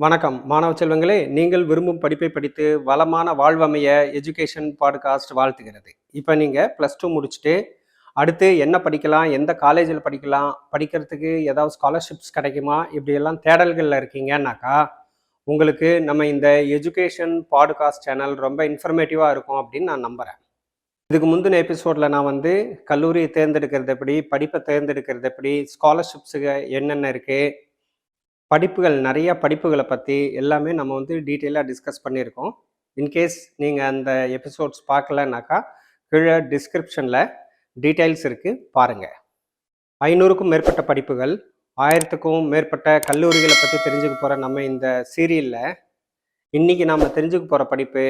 வணக்கம் மாணவ செல்வங்களே, நீங்கள் விரும்பும் படிப்பை படித்து வளமான வாழ்வமைய எஜுகேஷன் பாட்காஸ்ட் வாழ்த்துகிறது. இப்போ நீங்கள் +2 முடிச்சுட்டு அடுத்து என்ன படிக்கலாம், எந்த காலேஜில் படிக்கலாம், படிக்கிறதுக்கு ஏதாவது ஸ்காலர்ஷிப்ஸ் கிடைக்குமா, இப்படியெல்லாம் தேடல்களில் இருக்கீங்கன்னாக்கா உங்களுக்கு நம்ம இந்த எஜுகேஷன் பாட்காஸ்ட் சேனல் ரொம்ப இன்ஃபர்மேட்டிவாக இருக்கும் அப்படின்னு நான் நம்புகிறேன். இதுக்கு முந்தின எபிசோடில் நான் கல்லூரியை தேர்ந்தெடுக்கிறது எப்படி, படிப்பை தேர்ந்தெடுக்கிறது எப்படி, ஸ்காலர்ஷிப்ஸுக்கு என்னென்ன இருக்குது, படிப்புகள் நிறைய படிப்புகளை பற்றி எல்லாமே நம்ம டீட்டெயிலாக டிஸ்கஸ் பண்ணியிருக்கோம். இன்கேஸ் நீங்கள் அந்த எபிசோட்ஸ் பார்க்கலனாக்கா கீழே டிஸ்கிரிப்ஷனில் டீட்டெயில்ஸ் இருக்குது, பாருங்கள். 500க்கும் மேற்பட்ட படிப்புகள், 1000க்கும் மேற்பட்ட கல்லூரிகளை பற்றி தெரிஞ்சுக்க போகிற நம்ம இந்த சீரியலில் இன்றைக்கி நாம் தெரிஞ்சுக்க போகிற படிப்பு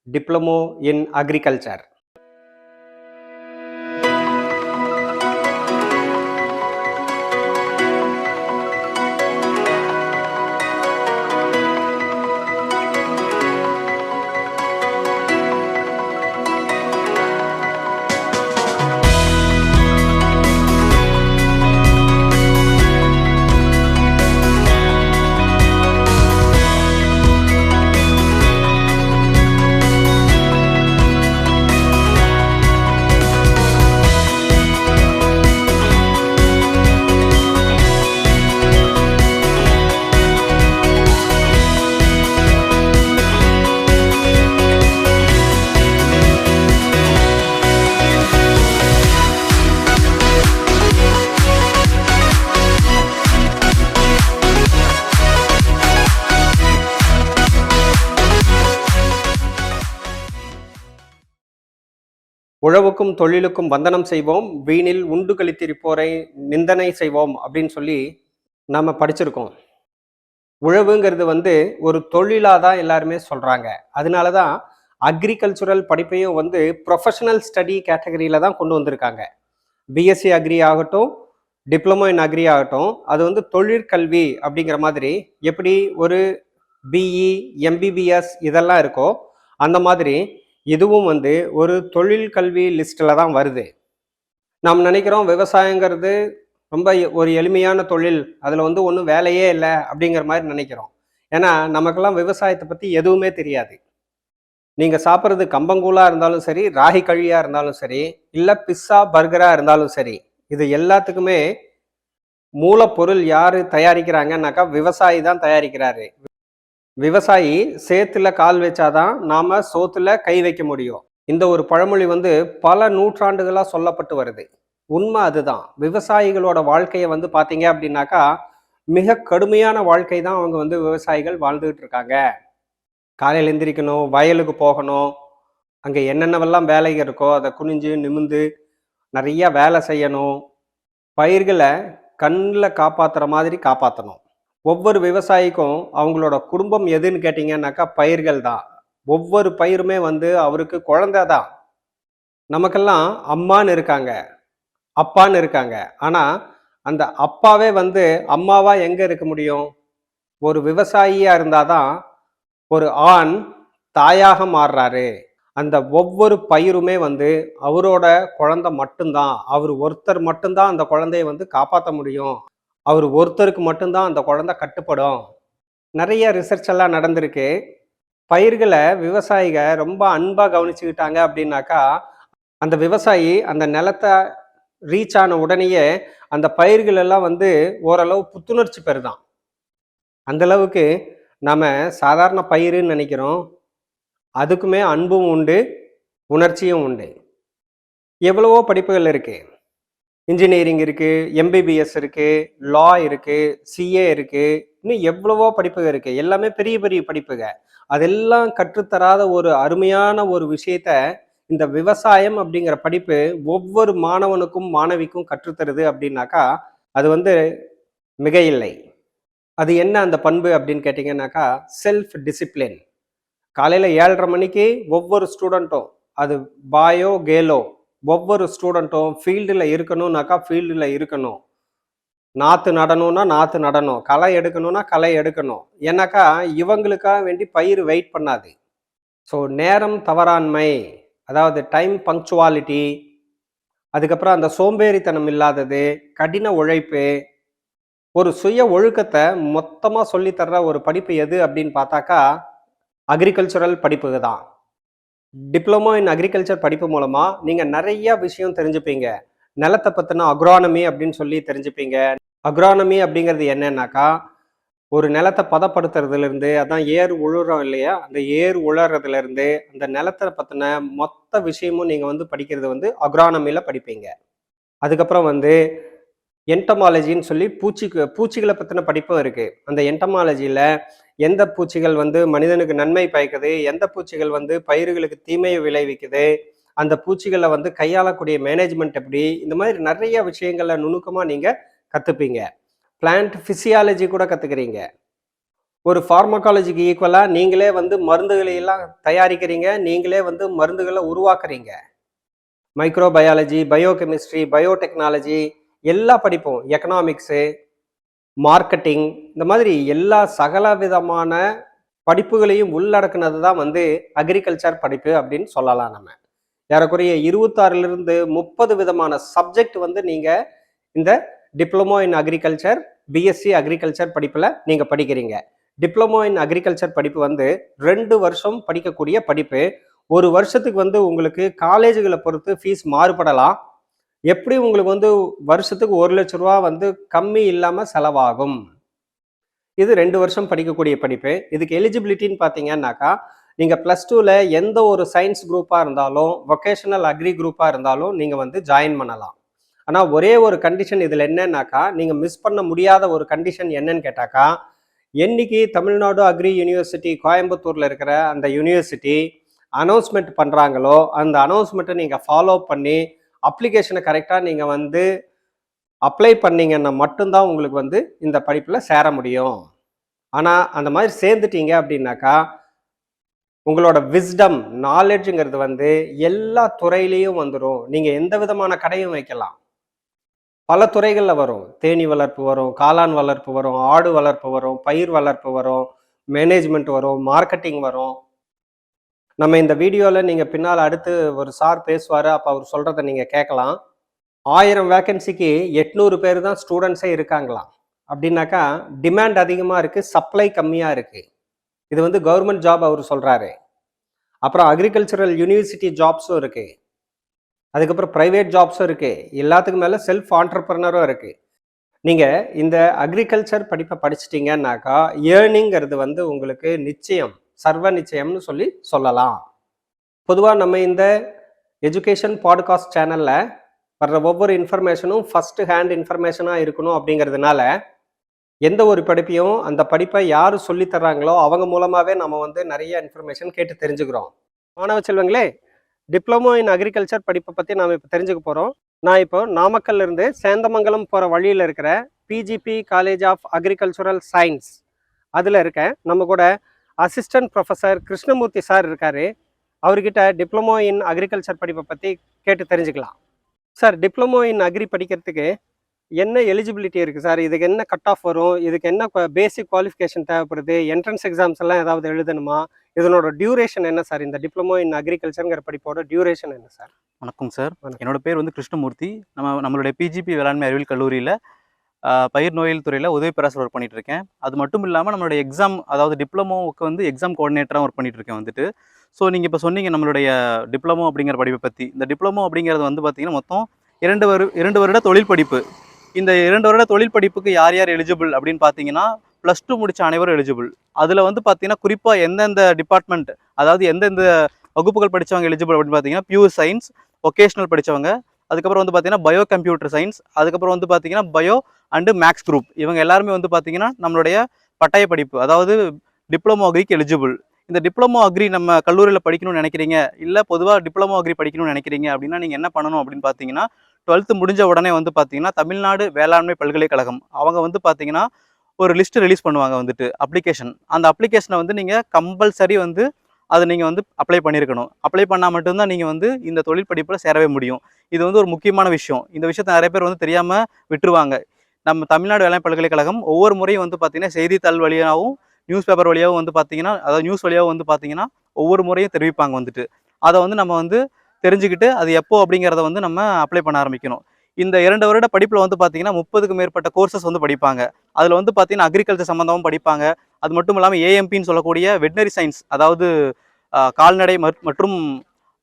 டிப்ளமோ இன் அக்ரிகல்ச்சர். உழவுக்கும் தொழிலுக்கும் வந்தனம் செய்வோம், வீணில் உண்டு கழித்திருப்போரை நிந்தனை செய்வோம் அப்படின்னு சொல்லி நம்ம படிச்சிருக்கோம். உழவுங்கிறது ஒரு தொழிலாக தான் எல்லாருமே சொல்கிறாங்க. அதனால தான் அக்ரிகல்ச்சுரல் படிப்பையும் ப்ரொஃபஷனல் ஸ்டடி கேட்டகரியில் தான் கொண்டு வந்திருக்காங்க. பிஎஸ்சி அக்ரி ஆகட்டும், டிப்ளமோ இன் அக்ரி ஆகட்டும், அது தொழிற்கல்வி அப்படிங்கிற மாதிரி எப்படி ஒரு பிஇ, எம்பிபிஎஸ் இதெல்லாம் இருக்கோ அந்த மாதிரி இதுவும் ஒரு தொழில் கல்வி லிஸ்ட்டில் தான் வருது. நாம் நினைக்கிறோம் விவசாயங்கிறது ரொம்ப ஒரு எளிமையான தொழில், அதில் ஒன்றும் வேலையே இல்லை அப்படிங்கிற மாதிரி நினைக்கிறோம். ஏன்னா நமக்கெல்லாம் விவசாயத்தை பற்றி எதுவுமே தெரியாது. நீங்கள் சாப்பிட்றது கம்பங்கூழாக இருந்தாலும் சரி, ராகி கழியாக இருந்தாலும் சரி, இல்லை பிஸ்ஸா பர்கராக இருந்தாலும் சரி, இது எல்லாத்துக்குமே மூலப்பொருள் யார் தயாரிக்கிறாங்கன்னாக்கா விவசாயி தான் தயாரிக்கிறாரு. விவசாயி சேத்துல கால் வச்சாதான் நாம சோத்துல கை வைக்க முடியும். இந்த ஒரு பழமொழி பல நூற்றாண்டுகளா சொல்லப்பட்டு வருது. உண்மை அதுதான். விவசாயிகளோட வாழ்க்கையை பார்த்தீங்க அப்படின்னாக்கா மிக கடுமையான வாழ்க்கை தான் அவங்க விவசாயிகள் வாழ்ந்துகிட்டு இருக்காங்க. காலையில் எந்திரிக்கணும், வயலுக்கு போகணும், அங்கே என்னென்னவெல்லாம் வேலைகள் இருக்கோ அதை குனிஞ்சு நிமிந்து நிறைய வேலை செய்யணும், பயிர்களை கண்ணில் காப்பாற்றுற மாதிரி காப்பாற்றணும். ஒவ்வொரு விவசாயிக்கும் அவங்களோட குடும்பம் எதுன்னு கேட்டிங்கன்னாக்கா பயிர்கள் தான். ஒவ்வொரு பயிருமே அவருக்கு குழந்தை தான். நமக்கெல்லாம் அம்மான்னு இருக்காங்க, அப்பான்னு இருக்காங்க. ஆனால் அந்த அப்பாவே அம்மாவா எங்கே இருக்க முடியும்? ஒரு விவசாயியாக இருந்தால் தான் ஒரு ஆண் தாயாக மாறுறாரு. அந்த ஒவ்வொரு பயிருமே அவரோட குழந்தை மட்டும்தான். அவர் ஒருத்தர் மட்டும்தான் அந்த குழந்தைய காப்பாற்ற முடியும். அவர் ஒருத்தருக்கு மட்டும்தான் அந்த குழந்தை கட்டுப்படும். நிறைய ரிசர்ச் எல்லாம் நடந்திருக்கு. பயிர்களை விவசாயிக ரொம்ப அன்பாக கவனிச்சுக்கிட்டாங்க அப்படின்னாக்கா அந்த விவசாயி அந்த நிலத்தை ரீச் ஆன உடனேயே அந்த பயிர்கள் எல்லாம் ஓரளவு புத்துணர்ச்சி பெறுதான். அந்த அளவுக்கு நம்ம சாதாரண பயிருன்னு நினைக்கிறோம். அதுக்குமே அன்பும் உண்டு, உணர்ச்சியும் உண்டு. எவ்வளவோ படிப்புகள் இருக்கு. இன்ஜினியரிங் இருக்குது, எம்பிபிஎஸ் இருக்குது, லா இருக்குது, சிஏ இருக்குது, இன்னும் எவ்வளவோ படிப்புகள் இருக்குது. எல்லாமே பெரிய பெரிய படிப்புகள். அதெல்லாம் கற்றுத்தராத ஒரு அருமையான ஒரு விஷயத்த இந்த விவசாயம் அப்படிங்கிற படிப்பு ஒவ்வொரு மாணவனுக்கும் மாணவிக்கும் கற்றுத்தருது அப்படின்னாக்கா அது மிக இல்லை. அது என்ன அந்த பண்பு அப்படின்னு கேட்டிங்கன்னாக்கா செல்ஃப் டிசிப்ளின். காலையில் 7:30 மணிக்கு ஒவ்வொரு ஸ்டூடெண்ட்டும், அது பாயோ கேலோ, ஒவ்வொரு ஸ்டூடெண்ட்டும் ஃபீல்டில் இருக்கணும்னாக்கா ஃபீல்டில் இருக்கணும். நாற்று நடணும்னா நாற்று நடணும், களை எடுக்கணும்னா களை எடுக்கணும். ஏன்னாக்கா இவங்களுக்காக வேண்டி பயிர் வெயிட் பண்ணாது. ஸோ நேரம் தவறாண்மை, அதாவது டைம் ஒரு சுய ஒழுக்கத்தை மொத்தமா சொல்லி தர்ற ஒரு படிப்பு எது அப்படின்னு பார்த்தாக்கா அக்ரிகல்ச்சுரல் படிப்பு தான். டிப்ளமோ இன் அக்ரிகல்ச்சர் படிப்பு மூலமா நீங்க நிறைய விஷயம் தெரிஞ்சுப்பீங்க. நிலத்தை பத்தின அக்ரானமி அப்படின்னு சொல்லி தெரிஞ்சுப்பீங்க. அக்ரானமி அப்படிங்கிறது என்னன்னாக்கா, ஒரு நிலத்தை பதப்படுத்துறதுல இருந்து, அதான் ஏர் உழுறோம் இல்லையா, அந்த ஏர் உழறதுல இருந்து அந்த நிலத்தை பத்தின மொத்த விஷயமும் நீங்க வந்து படிக்கிறது வந்து அக்ரானமில படிப்பீங்க. அதுக்கப்புறம் வந்து என்டமாலஜின்னு சொல்லி பூச்சிகளை பத்தின படிப்பும் இருக்கு. அந்த என்டமாலஜில எந்த பூச்சிகள் வந்து மனிதனுக்கு நன்மை பயக்குது, எந்த பூச்சிகள் வந்து பயிர்களுக்கு தீமையை விளைவிக்குது, அந்த பூச்சிகளை வந்து கையாளக்கூடிய மேனேஜ்மெண்ட் எப்படி, இந்த மாதிரி நிறைய விஷயங்களை நுணுக்கமா நீங்க கத்துப்பீங்க. பிளான்ட் பிசியாலஜி கூட கத்துக்கிறீங்க. ஒரு ஃபார்மகாலஜிக்கு ஈக்குவலா நீங்களே வந்து மருந்துகளை எல்லாம் தயாரிக்கிறீங்க, நீங்களே வந்து மருந்துகளை உருவாக்குறீங்க. மைக்ரோபயாலஜி, பயோகெமிஸ்ட்ரி, பயோடெக்னாலஜி எல்லா படிப்பும், எக்கனாமிக்ஸு, மார்க்கெட்டிங், இந்த மாதிரி எல்லா சகல விதமான படிப்புகளையும் உள்ளடக்குனது தான் வந்து அக்ரிகல்ச்சர் படிப்பு அப்படின்னு சொல்லலாம் நம்ம. ஏறக்குறைய 26லிருந்து 30 விதமான சப்ஜெக்ட் வந்து நீங்க இந்த diploma in agriculture, BSc agriculture படிப்புல நீங்க படிக்கிறீங்க. டிப்ளமோ இன் அக்ரிகல்ச்சர் படிப்பு வந்து 2 வருஷம் படிக்கக்கூடிய படிப்பு. ஒரு வருஷத்துக்கு வந்து உங்களுக்கு காலேஜுகளை பொறுத்து ஃபீஸ் மாறுபடலாம். எப்படி உங்களுக்கு வந்து வருஷத்துக்கு 1,00,000 ரூபா வந்து கம்மி இல்லாம செலவாகும். இது 2 வருஷம் படிக்கக்கூடிய படிப்பு. இதுக்கு எலிஜிபிலிட்டின்னு பார்த்தீங்கன்னாக்கா, நீங்க +2ல எந்த ஒரு சயின்ஸ் குரூப்பா இருந்தாலும், வொகேஷனல் அக்ரி குரூப்பா இருந்தாலும் நீங்க வந்து ஜாயின் பண்ணலாம். ஆனா ஒரே ஒரு கண்டிஷன் இதுல என்னன்னாக்கா, நீங்க மிஸ் பண்ண முடியாத ஒரு கண்டிஷன் என்னன்னு கேட்டாக்கா, என்னைக்கு தமிழ்நாடு அக்ரி யூனிவர்சிட்டி கோயம்புத்தூர்ல இருக்கிற அந்த யூனிவர்சிட்டி அனௌன்ஸ்மெண்ட் பண்றாங்களோ, அந்த அனௌன்ஸ்மெண்ட்டை நீங்க ஃபாலோ பண்ணி அப்ளிகேஷனை கரெக்டாக நீங்கள் வந்து அப்ளை பண்ணீங்கன்னா மட்டும்தான் உங்களுக்கு வந்து இந்த படிப்பில் சேர முடியும். ஆனால் அந்த மாதிரி சேர்ந்துட்டீங்க அப்படின்னாக்கா, உங்களோட விஸ்டம் நாலேஜுங்கிறது வந்து எல்லா துறையிலையும் வந்துடும். நீங்கள் எந்த விதமான கடையும் வைக்கலாம். பல துறைகளில் வரும். தேனீ வளர்ப்பு வரும், காளான் வளர்ப்பு வரும், ஆடு வளர்ப்பு வரும், பயிர் வளர்ப்பு வரும், மேனேஜ்மெண்ட் வரும், மார்க்கெட்டிங் வரும். நம்ம இந்த வீடியோவில் நீங்கள் பின்னால் அடுத்து ஒரு சார் பேசுவார், அப்போ அவர் சொல்கிறத நீங்கள் கேட்கலாம். 1000 வேக்கன்சிக்கு 800 பேர் தான் ஸ்டூடெண்ட்ஸே இருக்காங்களாம். அப்படின்னாக்கா டிமாண்ட் அதிகமாக இருக்குது, சப்ளை கம்மியாக இருக்குது. இது வந்து கவர்மெண்ட் ஜாப் அவர் சொல்கிறாரு. அப்புறம் அக்ரிகல்ச்சரல் யூனிவர்சிட்டி ஜாப்ஸும் இருக்குது. அதுக்கப்புறம் ப்ரைவேட் ஜாப்ஸும் இருக்குது. எல்லாத்துக்கும் மேலே செல்ஃப் ஆண்டர்பிரனரும் இருக்குது. நீங்கள் இந்த அக்ரிகல்ச்சர் படிப்பை படிச்சிட்டிங்கன்னாக்கா ஏர்னிங்கிறது வந்து உங்களுக்கு நிச்சயம், சர்வ நிச்சயம்னு சொல்லலாம். பொதுவாக நம்ம இந்த எஜுகேஷன் பாட்காஸ்ட் சேனலில் வர்ற ஒவ்வொரு இன்ஃபர்மேஷனும் ஃபர்ஸ்ட் ஹேண்ட் இன்ஃபர்மேஷனாக இருக்கணும். அப்படிங்கிறதுனால எந்த ஒரு படிப்பையும் அந்த படிப்பை யார் சொல்லித்தர்றாங்களோ அவங்க மூலமாகவே நம்ம வந்து நிறைய இன்ஃபர்மேஷன் கேட்டு தெரிஞ்சுக்கிறோம். மாணவ செல்வங்களே, டிப்ளமோ இன் அக்ரிகல்ச்சர் படிப்பை பற்றி நாம் இப்போ தெரிஞ்சுக்க போகிறோம். நான் இப்போ நாமக்கல்ல இருந்து சேந்தமங்கலம் போகிற வழியில் இருக்கிற PGP college of agricultural science அதில் இருக்கேன். நம்ம கூட அசிஸ்டன்ட் ப்ரொஃபஸர் கிருஷ்ணமூர்த்தி சார் இருக்கார். அவர்கிட்ட டிப்ளமோ இன் அக்ரிகல்ச்சர் படிப்பை பற்றி கேட்டு தெரிஞ்சுக்கலாம். சார், டிப்ளமோ இன் அக்ரி படிக்கிறதுக்கு என்ன எலிஜிபிலிட்டி இருக்குது சார்? இதுக்கு என்ன கட் ஆஃப் வரும்? இதுக்கு என்ன பேசிக் குவாலிஃபிகேஷன் தேவைப்படுது? என்ட்ரன்ஸ் எக்ஸாம்ஸ் எல்லாம் ஏதாவது எழுதணுமா? இதனோட டியூரேஷன் என்ன சார்? இந்த டிப்ளமோ இன் அக்ரிகல்ச்சருங்கிற படிப்போட டியூரேஷன் என்ன சார்? வணக்கம் சார், என்னோட பேர் வந்து கிருஷ்ணமூர்த்தி. நம்மளுடைய பிஜிபி வேளாண்மை அறிவியல் கல்லூரியில் பயிர் நோயியல் துறையில் உதவி பேராசிரியர் ஒர்க் பண்ணிட்டு இருக்கேன். அது மட்டும் இல்லாமல் நம்மளுடைய எக்ஸாம், அதாவது டிப்ளமோவுக்கு வந்து எக்ஸாம் கோஆர்டினேட்டராக ஒர்க் பண்ணிட்டு இருக்கேன் வந்துட்டு. ஸோ நீங்கள் இப்போ சொன்னீங்க நம்மளுடைய டிப்ளமோ அப்படிங்கிற படிப்பை பற்றி. இந்த டிப்ளமோ அப்படிங்கிறது வந்து பார்த்தீங்கன்னா மொத்தம் 2 வருட தொழில் படிப்பு. இந்த 2 வருட தொழில் படிப்புக்கு யார் யார் எலிஜிபிள் அப்படின்னு பார்த்தீங்கன்னா, +2 முடித்த அனைவரும் எலிஜிபிள். அதில் வந்து பார்த்தீங்கன்னா குறிப்பாக எந்தெந்த டிபார்ட்மெண்ட், அதாவது எந்தெந்த வகுப்புகள் படித்தவங்க எலிஜிபிள் அப்படின்னு பார்த்தீங்கன்னா, பியூர் சயின்ஸ், ஒகேஷ்னல் படித்தவங்க, அதுக்கப்புறம் வந்து பார்த்தீங்கன்னா பயோ கம்ப்யூட்டர் சயின்ஸ், அதுக்கப்புறம் வந்து பார்த்தீங்கன்னா பயோ அண்டு மேக்ஸ் குரூப், இவங்க எல்லாருமே வந்து பார்த்தீங்கன்னா நம்மளுடைய பட்டய படிப்பு, அதாவது டிப்ளமோ அக்ரிக்கு எலிஜிபிள். இந்த டிப்ளமோ அக்ரி நம்ம கல்லூரியில் படிக்கணும்னு நினைக்கிறீங்க, இல்லை பொதுவாக டிப்ளமோ அக்ரி படிக்கணும்னு நினைக்கிறீங்க அப்படின்னா நீங்கள் என்ன பண்ணணும் அப்படின்னு பார்த்தீங்கன்னா, 12th முடிஞ்ச உடனே வந்து பார்த்தீங்கன்னா தமிழ்நாடு வேளாண்மை பல்கலைக்கழகம் அவங்க வந்து பார்த்தீங்கன்னா ஒரு லிஸ்ட் ரிலீஸ் பண்ணுவாங்க வந்துட்டு, அப்ளிகேஷன். அந்த அப்ளிகேஷனை வந்து நீங்கள் கம்பல்சரி வந்து அதை நீங்கள் வந்து அப்ளை பண்ணியிருக்கணும். அப்ளை பண்ணால் மட்டும்தான் நீங்கள் வந்து இந்த தொழில் படிப்பில் சேரவே முடியும். இது வந்து ஒரு முக்கியமான விஷயம். இந்த விஷயத்தை நிறைய பேர் வந்து தெரியாமல் விட்டுருவாங்க. நம்ம தமிழ்நாடு வேளாண் பல்கலைக்கழகம் ஒவ்வொரு முறையும் வந்து பார்த்தீங்கன்னா செய்தித்தாள் வழியாகவும் நியூஸ் பேப்பர் வழியாகவும் வந்து பார்த்தீங்கன்னா, அதாவது நியூஸ் வழியாகவும் வந்து பார்த்தீங்கன்னா ஒவ்வொரு முறையும் தெரிவிப்பாங்க வந்துட்டு. அதை வந்து நம்ம வந்து தெரிஞ்சுக்கிட்டு அது எப்போ அப்படிங்கிறத வந்து நம்ம அப்ளை பண்ண ஆரம்பிக்கணும். இந்த 2 வருட படிப்பில் வந்து பார்த்தீங்கன்னா 30க்கும் மேற்பட்ட கோர்சஸ் வந்து படிப்பாங்க. அதில் வந்து பார்த்தீங்கன்னா அக்ரிகல்ச்சர் சம்மந்தமும் படிப்பாங்க. அது மட்டும் இல்லாமல் ஏஎம்பின்னு சொல்லக்கூடிய வெட்னரி சயின்ஸ், அதாவது கால்நடை மற்றும்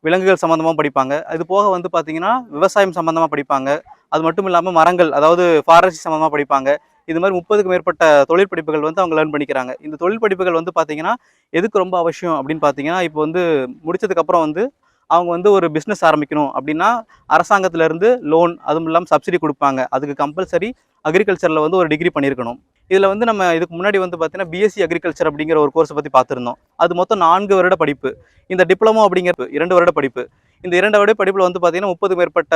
விலங்குகள் சம்மந்தமாக படிப்பாங்க. இது போக வந்து பார்த்தீங்கன்னா விவசாயம் சம்மந்தமாக படிப்பாங்க. அது மட்டும் இல்லாமல் மரங்கள், அதாவது ஃபாரஸ்ட்ரி சம்மந்தமாக படிப்பாங்க. இது மாதிரி 30க்கும் மேற்பட்ட தொழில் படிப்புகள் வந்து அவங்க லேர்ன் பண்ணிக்கிறாங்க. இந்த தொழில் படிப்புகள் வந்து பார்த்தீங்கன்னா எதுக்கு ரொம்ப அவசியம் அப்படின்னு பார்த்தீங்கன்னா, இப்போ வந்து முடிச்சதுக்கப்புறம் வந்து அவங்க வந்து ஒரு பிஸ்னஸ் ஆரம்பிக்கணும் அப்படின்னா அரசாங்கத்திலேருந்து லோன், அதுவும் இல்லாமல் சப்சிடி கொடுப்பாங்க. அதுக்கு கம்பல்சரி அக்ரிகல்ச்சரில் வந்து ஒரு டிகிரி பண்ணியிருக்கணும். இதில் வந்து நம்ம இதுக்கு முன்னாடி வந்து பார்த்தீங்கன்னா பிஎஸ்சி அக்ரிகல்ச்சர் அப்படிங்கிற ஒரு கோர்ஸை பற்றி பார்த்துருந்தோம். அது மொத்தம் 4 வருட படிப்பு. இந்த டிப்ளமோ அப்படிங்கிற 2 வருட படிப்பு. இந்த 2 வருட படிப்பில் வந்து பார்த்தீங்கன்னா 30க்கும் மேற்பட்ட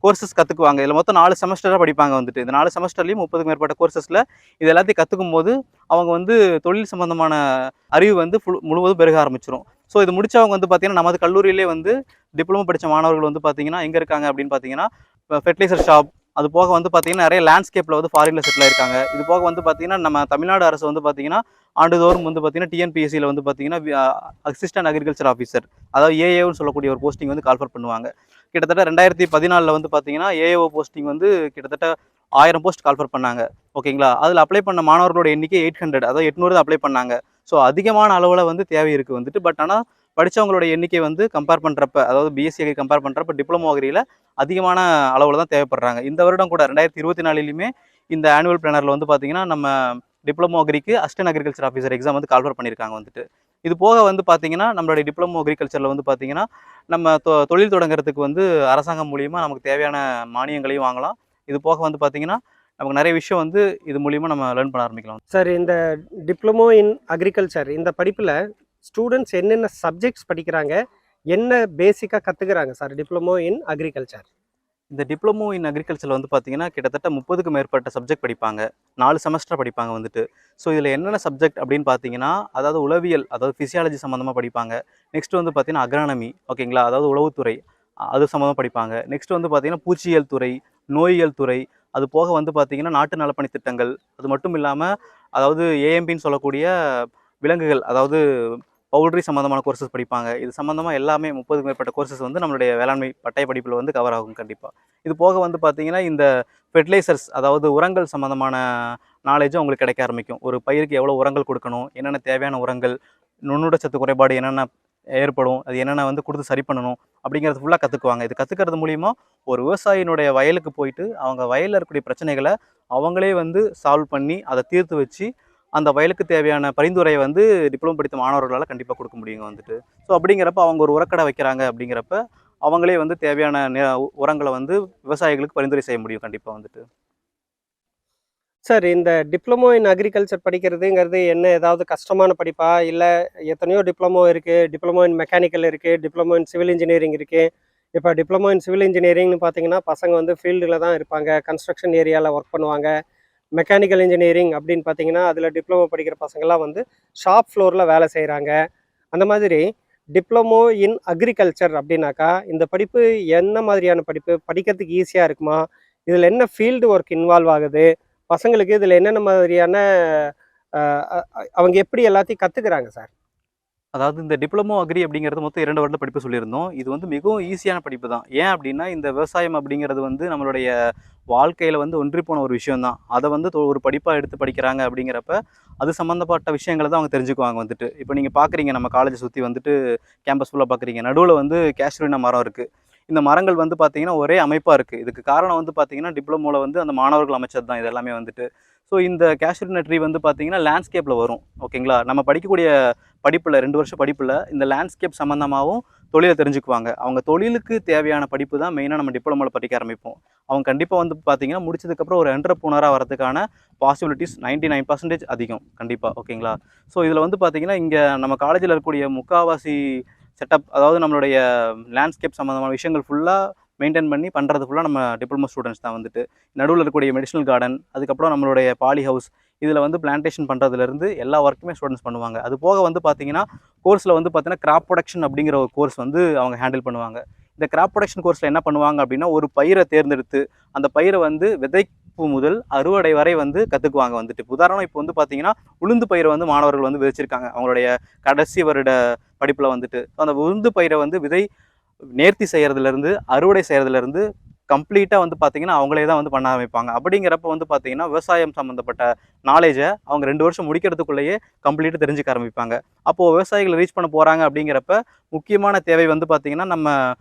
கோர்சஸ் கற்றுக்குவாங்க. இதில் மொத்தம் 4 செமஸ்டராக படிப்பாங்க வந்துட்டு. இந்த 4 செமஸ்டர்லையும் 30க்கும் மேற்பட்ட கோர்சஸில் இது எல்லாத்தையும் கற்றுக்கும் போது அவங்க வந்து தொழில் சம்பந்தமான அறிவு வந்து முழுவதும் பெருக ஆரம்பிச்சிடும். ஸோ இது முடிச்சவங்க வந்து பார்த்தீங்கன்னா நமது கல்லூரியிலே வந்து டிப்ளமோ படித்த மாணவர்கள் வந்து பார்த்தீங்கன்னா எங்கே இருக்காங்க அப்படின்னு பார்த்தீங்கன்னா ஃபெர்டிலைசர் ஷாப், அது போக வந்து பார்த்தீங்கன்னா நிறைய லேண்ட்ஸ்கேப்பில் வந்து ஃபாரினில் செட்டில் ஆயிருக்காங்க. இது போக வந்து பார்த்தீங்கன்னா நம்ம தமிழ்நாடு அரசு வந்து பார்த்தீங்கன்னா ஆண்டுதோறும் வந்து பார்த்தீங்கன்னா டிஎன்பிஎஸ்சியில் வந்து பார்த்தீங்கன்னா அசிஸ்டன்ட் அக்ரிகல்ச்சர் ஆஃபீஸர், அதாவது ஏஏன்னு சொல்லக்கூடிய ஒரு போஸ்டிங் வந்து கால்ஃபர் பண்ணுவாங்க. கிட்டத்தட்ட 2014 வந்து பார்த்தீங்கன்னா ஏஏஓ போஸ்டிங் வந்து கிட்டத்தட்ட 1000 போஸ்ட் கால்ஃபர் பண்ணாங்க. ஓகேங்களா? அதில் அப்ளை பண்ண மாணவர்களோட எண்ணிக்கை 800, அதாவது 800 தான் அப்ளை பண்ணாங்க. ஸோ அதிகமான அளவில் வந்து தேவை இருக்குது வந்துட்டு. பட் ஆனால் படித்தவங்களோட எண்ணிக்கை வந்து கம்பேர் பண்ணுறப்ப, அதாவது பிஎஸ்சி அக்ரி கம்பேர் பண்ணுறப்ப டிப்ளமோ அக்ரியில் அதிகமான அளவில் தான் தேவைப்படுறாங்க. இந்த வருடம் கூட 2024லையுமே இந்த ஆனுவல் பிளானரில் வந்து பார்த்தீங்கன்னா நம்ம டிப்ளமோ அக்ரிக்கு அசிஸ்டன்ட் அக்ரிகல்ச்சர் ஆஃபீஸர் எக்ஸாம் வந்து கால்ஃபர் பண்ணியிருக்காங்க வந்துட்டு. இது போக வந்து பார்த்தீங்கன்னா நம்மளுடைய டிப்ளமோ அக்ரிகல்ச்சரில் வந்து பார்த்தீங்கன்னா நம்ம தொழில் தொடங்குறதுக்கு வந்து அரசாங்கம் மூலியமா நமக்கு தேவையான மானியங்களையும் வாங்கலாம். இது போக வந்து பார்த்தீங்கன்னா நமக்கு நிறைய விஷயம் வந்து இது மூலியமா நம்ம லேர்ன் பண்ண ஆரம்பிக்கலாம். சார், இந்த டிப்ளமோ இன் அக்ரிகல்ச்சர் இந்த படிப்பில் ஸ்டூடெண்ட்ஸ் என்னென்ன சப்ஜெக்ட்ஸ் படிக்கிறாங்க, என்ன பேசிக்காக கற்றுக்குறாங்க சார் டிப்ளமோ இன் அக்ரிகல்ச்சர்? இந்த டிப்ளமோ இன் அக்ரிகல்ச்சரில் வந்து பார்த்தீங்கன்னா கிட்டத்தட்ட 30க்கும் மேற்பட்ட சப்ஜெக்ட் படிப்பாங்க. 4 செமஸ்டர் படிப்பாங்க வந்துட்டு. ஸோ இதில் என்னென்ன சப்ஜெக்ட் அப்படின்னு பார்த்தீங்கன்னா, அதாவது உளவியல், அதாவது ஃபிசியாலஜி சம்மந்தமாக படிப்பாங்க. நெக்ஸ்ட் வந்து பார்த்தீங்கன்னா அக்ரானமி, ஓகேங்களா, அதாவது உளவுத்துறை, அது சம்மந்தமாக படிப்பாங்க. நெக்ஸ்ட் வந்து பார்த்தீங்கன்னா பூச்சியியல் துறை, நோயியல் துறை, அது போக வந்து பார்த்தீங்கன்னா நாட்டு நலப்பணி திட்டங்கள், அது மட்டும் இல்லாமல் அதாவது ஏஎம்பின்னு சொல்லக்கூடிய விலங்குகள், அதாவது பவுல்ட்ரி சம்மந்தமான கோர்சஸ் படிப்பாங்க. இது சம்மந்தமாக எல்லாமே 30க்கும் மேற்பட்ட கோர்சஸ் வந்து நம்மளுடைய வேளாண்மை பட்டய படிப்பில் வந்து கவர் ஆகும் கண்டிப்பாக. இது போக வந்து பார்த்தீங்கன்னா இந்த ஃபெர்டிலைசர்ஸ், அதாவது உரங்கள் சம்மந்தமான நாலேஜும் அவங்களுக்கு கிடைக்க ஆரம்பிக்கும். ஒரு பயிருக்கு எவ்வளோ உரங்கள் கொடுக்கணும், என்னென்ன தேவையான உரங்கள், நுண்ணூட்டச்சத்து குறைபாடு என்னென்ன ஏற்படும், அது என்னென்ன வந்து கொடுத்து சரி பண்ணணும் அப்படிங்கிறது ஃபுல்லாக கற்றுக்குவாங்க. இது கற்றுக்கிறது மூலிமா ஒரு விவசாயினுடைய வயலுக்கு போயிட்டு அவங்க வயலில் இருக்கக்கூடிய பிரச்சனைகளை அவங்களே வந்து சால்வ் பண்ணி அதை தீர்த்து வச்சு அந்த வயலுக்கு தேவையான பரிந்துரையை வந்து டிப்ளமோ படித்த மாணவர்களால் கண்டிப்பாக கொடுக்க முடியுங்க வந்துட்டு. ஸோ அப்படிங்கிறப்ப அவங்க ஒரு உரக்கடை வைக்கிறாங்க அப்படிங்கிறப்ப அவங்களே வந்து தேவையான உரங்களை வந்து விவசாயிகளுக்கு பரிந்துரை செய்ய முடியும் கண்டிப்பாக வந்துட்டு. சார், இந்த டிப்ளமோ இன் அக்ரிகல்ச்சர் படிக்கிறதுங்கிறது என்ன ஏதாவது கஷ்டமான படிப்பா? இல்லை எத்தனையோ டிப்ளமோ இருக்குது, டிப்ளமோ இன் மெக்கானிக்கல் இருக்குது, டிப்ளமோ இன் சிவில் இன்ஜினியரிங் இருக்குது. இப்போ டிப்ளமோ இன் சிவில் இன்ஜினியரிங்னு பார்த்தீங்கன்னா பசங்க வந்து ஃபீல்டில் தான் இருப்பாங்க, கன்ஸ்ட்ரக்ஷன் ஏரியாவில் ஒர்க் பண்ணுவாங்க. மெக்கானிக்கல் இன்ஜினியரிங் அப்படின்னு பார்த்தீங்கன்னா அதில் டிப்ளமோ படிக்கிற பசங்கள்லாம் வந்து ஷாப் ஃப்ளோரில் வேலை செய்கிறாங்க. அந்த மாதிரி டிப்ளமோ இன் அக்ரிகல்ச்சர் அப்படின்னாக்கா இந்த படிப்பு என்ன மாதிரியான படிப்பு? படிக்கிறதுக்கு ஈஸியாக இருக்குமா? இதில் என்ன ஃபீல்டு ஒர்க் இன்வால்வ் ஆகுது? பசங்களுக்கு இதில் என்னென்ன மாதிரியான அவங்க எப்படி எல்லாத்தையும் கற்றுக்குறாங்க சார்? அதாவது இந்த டிப்ளமோ அக்ரி அப்படிங்கிறது மொத்தம் 2 வருட படிப்பு சொல்லியிருந்தோம். இது வந்து மிகவும் ஈஸியான படிப்பு தான். ஏன் அப்படின்னா இந்த விவசாயம் அப்படிங்கிறது வந்து நம்மளுடைய வாழ்க்கையில் வந்து ஒன்றி போன ஒரு விஷயம் தான். அதை வந்து ஒரு படிப்பாக எடுத்து படிக்கிறாங்க அப்படிங்கிறப்ப அது சம்மந்தப்பட்ட விஷயங்களை தான் அவங்க தெரிஞ்சுக்குவாங்க வந்துட்டு. இப்போ நீங்கள் பார்க்குறீங்க நம்ம காலேஜை சுற்றி வந்துட்டு கேம்பஸ் ஃபுல்லாக பார்க்குறீங்க, நடுவில் வந்து கேஷ்யூரினா மரம் இருக்குது. இந்த மரங்கள் வந்து பார்த்தீங்கன்னா ஒரே அமைப்பாக இருக்குது. இதுக்கு காரணம் வந்து பார்த்தீங்கன்னா டிப்ளமோவில் வந்து அந்த மாணவர்கள் அமைச்சது தான் இது எல்லாமே வந்துட்டு. ஸோ இந்த கேஷ்யூரினா ட்ரீ வந்து பார்த்தீங்கன்னா லேண்ட்ஸ்கேப்பில் வரும். ஓகேங்களா? நம்ம படிக்கக்கூடிய படிப்பில் 2 வருஷம் படிப்பில் இந்த லேண்ட்ஸ்கேப் சம்மந்தமாகவும் தொழிலை தெரிஞ்சுக்குவாங்க. அவங்க தொழிலுக்கு தேவையான படிப்பு தான் மெயினாக நம்ம டிப்ளமோவில் படிக்க ஆரம்பிப்போம். அவங்க கண்டிப்பாக வந்து பார்த்தீங்கன்னா முடிச்சதுக்கப்புறம் ஒரு என்டர்ப்ரூனராக வரதுக்கான பாசிபிலிட்டிஸ் 99% அதிகம் கண்டிப்பாக. ஓகேங்களா? ஸோ இதில் வந்து பார்த்தீங்கன்னா இங்கே நம்ம காலேஜில் இருக்கக்கூடிய முக்கால்வாசி செட்டப், அதாவது நம்மளுடைய லேண்ட்ஸ்கேப் சம்மந்தமான விஷயங்கள் ஃபுல்லாக மெயின்டைன் பண்ணி பண்ணுறது ஃபுல்லாக நம்ம டிப்ளமோ ஸ்டூடெண்ட்ஸ் தான் வந்துட்டு. நடுவில் இருக்கக்கூடிய மெடிசனல் கார்டன், அதுக்கப்புறம் நம்மளுடைய பாலி ஹவுஸ், இதில் வந்து பிளான்டேஷன் பண்ணுறதுலேருந்து எல்லா ஒர்க்குமே ஸ்டூடெண்ட்ஸ் பண்ணுவாங்க. அது போக வந்து பார்த்தீங்கன்னா கோர்ஸில் வந்து பார்த்தீங்கன்னா கிராப் ப்ரொடக்ஷன் அப்படிங்கிற ஒரு கோர்ஸ் வந்து அவங்க ஹேண்டில் பண்ணுவாங்க. இந்த கிராப் ப்ரொடக்ஷன் கோர்ஸில் என்ன பண்ணுவாங்க அப்படின்னா ஒரு பயிரை தேர்ந்தெடுத்து அந்த பயிரை வந்து விதைப்பு முதல் அறுவடை வரை வந்து கற்றுக்குவாங்க வந்துட்டு. உதாரணம் இப்போ வந்து பார்த்தீங்கன்னா உளுந்து பயிரை வந்து மாணவர்கள் வந்து விதைச்சிருக்காங்க அவங்களுடைய கடைசி வருட படிப்பில் வந்துட்டு. அந்த உளுந்து பயிரை வந்து விதை நேர்த்தி செய்கிறதுலேருந்து அறுவடை செய்கிறதுலேருந்து கம்ப்ளீட்டாக வந்து பார்த்தீங்கன்னா அவங்களே தான் வந்து பண்ண ஆரம்பிப்பாங்க. அப்படிங்கிறப்ப வந்து பார்த்தீங்கன்னா விவசாயம் சம்மந்தப்பட்ட நாலேஜை அவங்க 2 வருஷம் முடிக்கிறதுக்குள்ளேயே கம்ப்ளீட்டாக தெரிஞ்சுக்க ஆரம்பிப்பாங்க. அப்போது விவசாயிகள் ரீச் பண்ண போகிறாங்க அப்படிங்கிறப்ப முக்கியமான தேவை வந்து பார்த்தீங்கன்னா நம்ம